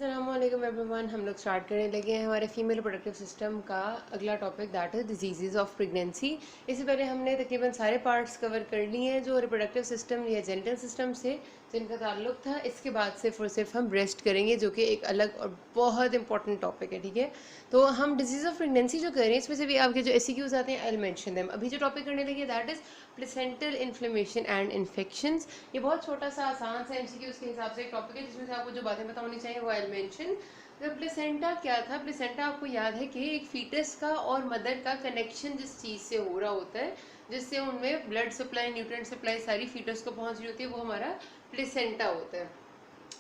अस्सलामुअलैकुम एवरीवन। हम लोग स्टार्ट करने लगे हैं हमारे फीमेल रिप्रोडक्टिव सिस्टम का अगला topic, that is disease of pregnancy. इससे पहले हमने तकरीबन सारे पार्ट्स कवर कर लिए हैं जो रिप्रोडक्टिव सिस्टम या जेनिटल सिस्टम से जिनका ताल्लुक था। इसके बाद सिर्फ और सिर्फ हम ब्रेस्ट करेंगे, जो कि एक अलग और बहुत इंपॉर्टेंट टॉपिक है। ठीक है, तो हम डिजीज़ ऑफ प्रेगनेंसी जो कर रहे हैं इसमें से भी आपके जो एससीक्यूज आते हैं, आई विल मेंशन देम। अभी जो टॉपिक करने लगे that is placental inflammation and infections. ये बहुत छोटा सा आसान सा एमसीक्यूज के हिसाब से एक टॉपिक है जिसमें से आपको जो बातें पता होनी चाहिए वो आई विल मेंशन। तो प्लेसेंटा क्या था? प्लेसेंटा आपको याद है कि एक फीटस का और मदर का कनेक्शन जिस चीज़ से हो रहा होता है, जिससे उनमें ब्लड सप्लाई, न्यूट्रिएंट सप्लाई सारी फीटस को पहुंच रही होती है, वो हमारा प्लेसेंटा होता है।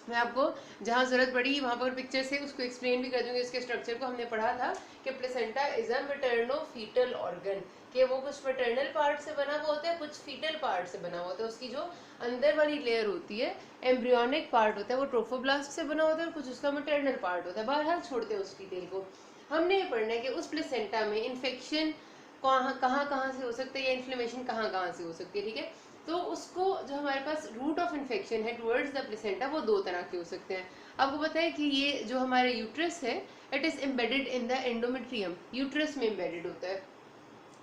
मैं आपको जहाँ ज़रूरत पड़ी वहाँ पर पिक्चर से उसको एक्सप्लेन भी कर दूंगी। इसके स्ट्रक्चर को हमने पढ़ा था कि placenta is a materno fetal organ, कि वो कुछ मैटरनल पार्ट से बना हुआ होता है, कुछ फीटल पार्ट से बना हुआ होता है। उसकी जो अंदर वाली लेयर होती है, एम्ब्रियोनिक पार्ट होता है, वो ट्रोफोब्लास्ट से बना होता है, और कुछ उसका मैटरनल पार्ट होता है। बहरहाल छोड़ते हैं उस डिटेल को। हमने ये पढ़ना है कि उस प्लेसेंटा में इन्फेक्शन कहाँ कहाँ से हो सकता है या इन्फ्लेमेशन कहाँ से हो सकती है। ठीक है, तो उसको जो हमारे पास रूट ऑफ इन्फेक्शन है टुवर्ड्स द प्लेसेंटा, वो दो तरह के हो सकते हैं। आपको पता है कि ये जो हमारे यूट्रस है, it is embedded in the endometrium, uterus में एम्बेडेड होता है।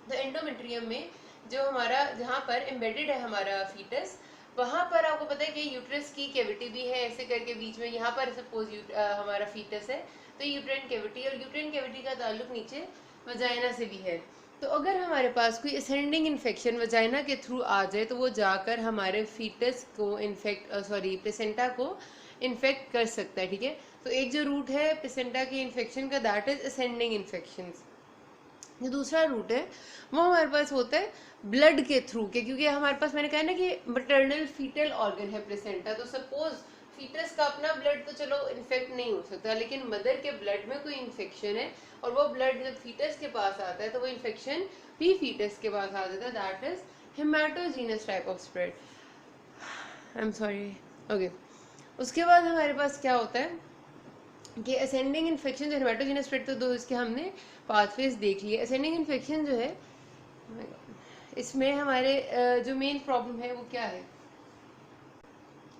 तो एंडोमेट्रियम में जो हमारा, जहाँ पर एम्बेडेड है हमारा फीटस, वहाँ पर आपको पता है कि यूट्रस की कैविटी भी है, ऐसे करके बीच में यहाँ पर सपोज हमारा फीटस है, तो यूट्राइन कैविटी, और यूट्राइन कैविटी का ताल्लुक नीचे वजाइना से भी है। तो अगर हमारे पास कोई असेंडिंग इन्फेक्शन वजाइना के थ्रू आ जाए तो वो जाकर हमारे फीटस को प्लेसेंटा को इन्फेक्ट कर सकता है। ठीक है, तो एक जो रूट है प्लेसेंटा के इन्फेक्शन का, दैट इज असेंडिंग इन्फेक्शन। जो दूसरा रूट है वो हमारे पास होता है ब्लड के थ्रू के, क्योंकि हमारे पास, मैंने कहा ना कि मैटरनल फीटल ऑर्गन है प्लेसेंटा, तो सपोज फीटस का अपना ब्लड तो चलो इन्फेक्ट नहीं हो सकता, लेकिन मदर के ब्लड में कोई इन्फेक्शन है और वो ब्लड जब फीटस के पास आता है तो वो इन्फेक्शन भी फीटस के पास आ जाता है, that is haematogenous type of spread. I am sorry. Okay, उसके बाद हमारे पास क्या होता है कि असेंडिंग इन्फेक्शन, जो हेमाटोजेनस स्प्रेड, तो दो इसके हमने पाथवेज देख लिए। असेंडिंग इन्फेक्शन जो है, इसमें हमारे जो मेन प्रॉब्लम है वो क्या है,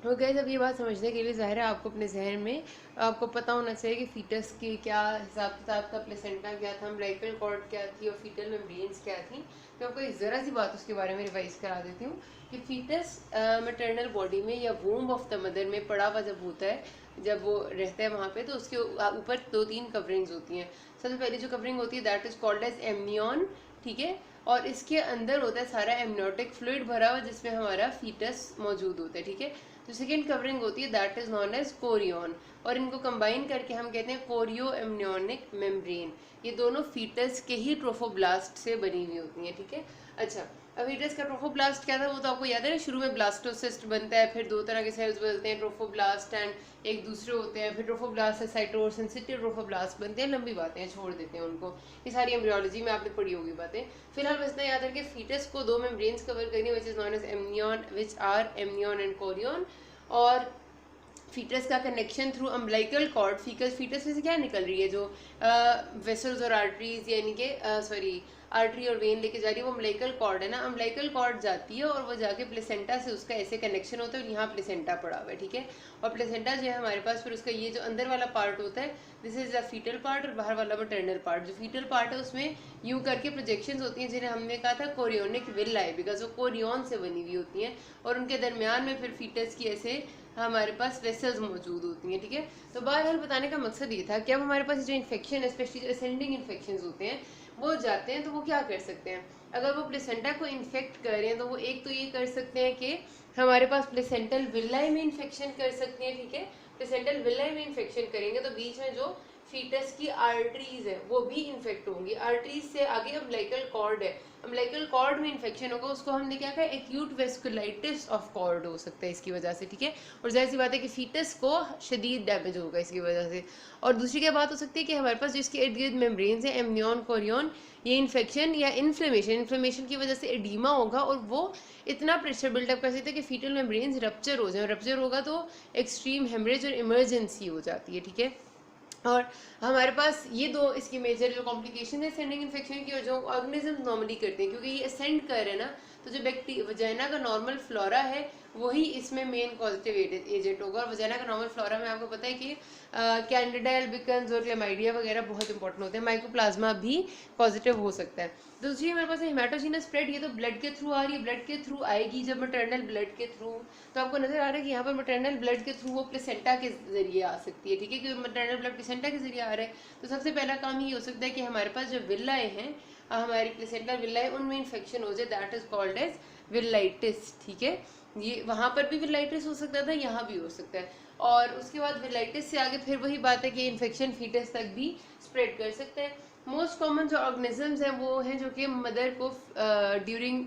वो गैस अब ये बात समझने के लिए ज़ाहिर है आपको अपने जहन में आपको पता होना चाहिए कि फीटस की क्या हिसाब किताब था, प्लेसेंटा क्या था, अम्बिलिकल कॉर्ड क्या थी और फीटल मेम्ब्रेन्स क्या थी। मैं आपको एक ज़रा सी बात उसके बारे में रिवाइज करा देती हूँ कि फीटस मैटरनल बॉडी में या वूम्ब ऑफ द मदर में पड़ा हुआ जब होता है, जब वो रहता है वहाँ पे, तो उसके ऊपर दो तीन कवरिंग्स होती हैं। सबसे पहली जो कवरिंग होती है that is called as amnion. ठीक है, और इसके अंदर होता है सारा एमनियोटिक फ्लूइड भरा हुआ जिसमें हमारा फीटस मौजूद होता है। ठीक है, जो सेकेंड कवरिंग होती है that is known as chorion, और इनको कंबाइन करके हम कहते हैं कोरियो एमनियोनिक मेम्ब्रेन। ये दोनों फीटस के ही ट्रोफोब्लास्ट से बनी हुई होती हैं। ठीक है, अच्छा, अब फीटस का ट्रोफोब्लास्ट क्या था वो तो आपको याद है ना, शुरू में ब्लास्टोसिस्ट बनता है, फिर दो तरह के सेल्स बनते हैं, ट्रोफोब्लास्ट एंड एक दूसरे होते हैं, फिर ट्रोफोब्लास्ट से साइटोसेंसिटिव ट्रोफोब्लास्ट बनते हैं। लंबी बातें हैं, छोड़ देते हैं उनको, ये सारी एम्ब्रियोलॉजी में आपने पढ़ी होगी बातें। फिलहाल बस इतना याद है कि फीटस को दो मेम्ब्रेन्स कवर करनी, which is known as amnion, which are amnion and chorion. और फीटस का connection through umbilical cord, fetus में से क्या निकल रही है, जो वेसल्स और आर्टरीज, यानी कि आर्टरी और वेन लेके जा रही है, वो अम्बिलिकल कॉर्ड है ना, अम्बिलिकल कॉर्ड जाती है और वो जाके प्लेसेंटा से उसका ऐसे कनेक्शन होता है, और यहाँ प्लेसेंटा पड़ा हुआ है। ठीक है, और प्लेसेंटा जो है हमारे पास, फिर उसका ये जो अंदर वाला पार्ट होता है, this is the fetal part, और बाहर वाला मैटरनल पार्ट। जो फीटल पार्ट है उसमें यूं करके प्रोजेक्शंस होती हैं जिन्हें हमने कहा था कोरियोनिक विलाई, बिकॉज वो कोरियन से बनी हुई होती हैं, और उनके दरमियान में फिर फीटस की ऐसे हमारे पास वेसल्स मौजूद होती हैं। ठीक है, तो बहरहाल बताने का मकसद ये था कि अब हमारे पास जो इन्फेक्शन है, स्पेशली जो असेंडिंग इन्फेक्शन होते हैं, वो जाते हैं तो वो क्या कर सकते हैं, अगर वो प्लेसेंटा को इन्फेक्ट कर रहे हैं तो वो एक तो ये कर सकते हैं कि हमारे पास प्लेसेंटल विलाई में इन्फेक्शन कर सकते हैं। ठीक है, प्लेसेंटल विलाई में इन्फेक्शन करेंगे तो बीच में जो फीटस की आर्टरीज है वो भी इन्फेक्ट होंगी। आर्टरीज से आगे अम्बिलिकल कॉर्ड है, अम्बिलिकल कॉर्ड में इन्फेक्शन होगा, उसको हमने क्या कहा, एक्यूट वेस्कुलाइटिस ऑफ कॉर्ड हो सकता है इसकी वजह से। ठीक है, और जाहिर सी बात है कि फीटस को शदीद डैमेज होगा इसकी वजह से। और दूसरी क्या बात हो सकती है कि हमारे पास जिसके इर्द गिर्द मेम्ब्रेन्स है, एमनियन, कोरियन, ये इन्फेक्शन या इन्फ्लेमेशन की वजह से एडीमा होगा, और वो इतना प्रेशर बिल्डअप कर सकते हैं कि फीटल मेम्ब्रेन्स रप्चर हो जाए, रप्चर होगा तो एक्सट्रीम हेमरेज और इमरजेंसी हो जाती है। ठीक है, और हमारे पास ये दो इसकी मेजर जो कॉम्प्लिकेशन है असेंडिंग इन्फेक्शन की, और जो ऑर्गेनिज्म नॉर्मली करते हैं, क्योंकि ये असेंड कर रहे हैं ना, तो जो वजाइना का नॉर्मल फ्लोरा है वही इसमें मेन पॉजिटिव एजेंट होगा। और वजाइना का नॉर्मल फ्लोरा में आपको पता है कि कैंडिडा एल्बिकन्स और क्लेमाइडिया वगैरह बहुत इंपॉर्टेंट होते हैं, माइकोप्लाज्मा भी पॉजिटिव हो सकता है। दूसरी हमारे पास है हेमाटोजीनस स्प्रेड, ये तो ब्लड के थ्रू आ रही है, ब्लड के थ्रू आएगी जब मैटरनल ब्लड के थ्रू, तो आपको नजर आ रहा है कि यहाँ पर मैटरनल ब्लड के थ्रू वो प्लेसेंटा के जरिए आ सकती है, ठीक है, क्योंकि मैटरनल ब्लड प्लेसेंटा के जरिए आ रहा है। तो सबसे पहला काम ये हो सकता है कि हमारे पास जो विल्लाए हैं, हमारी प्लेसेंटा विल्लाए, उनमें इन्फेक्शन हो जाए, दैट इज कॉल्ड एज विलाइटिस, ठीक है। ये वहां पर भी विलाइटिस हो सकता था, यहाँ भी हो सकता है। और उसके बाद विलाइटिस से आगे फिर वही बात है कि इन्फेक्शन फीटस तक भी स्प्रेड कर सकते हैं। मोस्ट कॉमन जो ऑर्गेनिजम्स हैं वो हैं जो कि मदर को ड्यूरिंग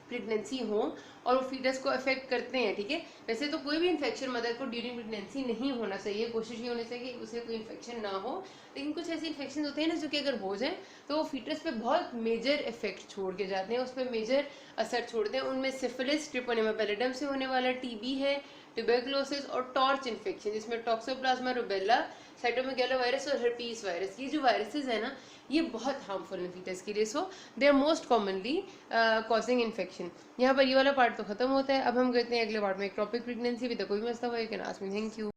प्रेगनेंसी हो और वो फीटस को अफेक्ट करते हैं, ठीक है। वैसे तो कोई भी इन्फेक्शन मदर को ड्यूरिंग प्रेगनेंसी नहीं होना चाहिए, कोशिश ये होनी चाहिए कि उसे कोई इन्फेक्शन ना हो, लेकिन कुछ ऐसे इन्फेक्शन होते हैं ना जो कि अगर हो जाए तो वो फीटस पे बहुत मेजर इफेक्ट छोड़ के जाते हैं, उस पर मेजर असर छोड़ते हैं। उनमें सिफिलिस, ट्रिपोनेमा पैलिडम से होने वाला टीबी है, ट्यूबरकुलोसिस और टॉर्च इन्फेक्शन जिसमें टॉक्सोप्लाज्मा रूबेला, साइटोमेगालोवायरस और हर्पीस वायरस, ये जो वायरसेस है ना ये बहुत हार्मफुल है फीटस के लिए। So they are most commonly causing infection. यहाँ पर ये वाला पार्ट तो खत्म होता है। अब हम करते हैं अगले पार्ट में एक टॉपिक प्रेगनेंसी विद कोई मसला हो, you can ask me. Thank you.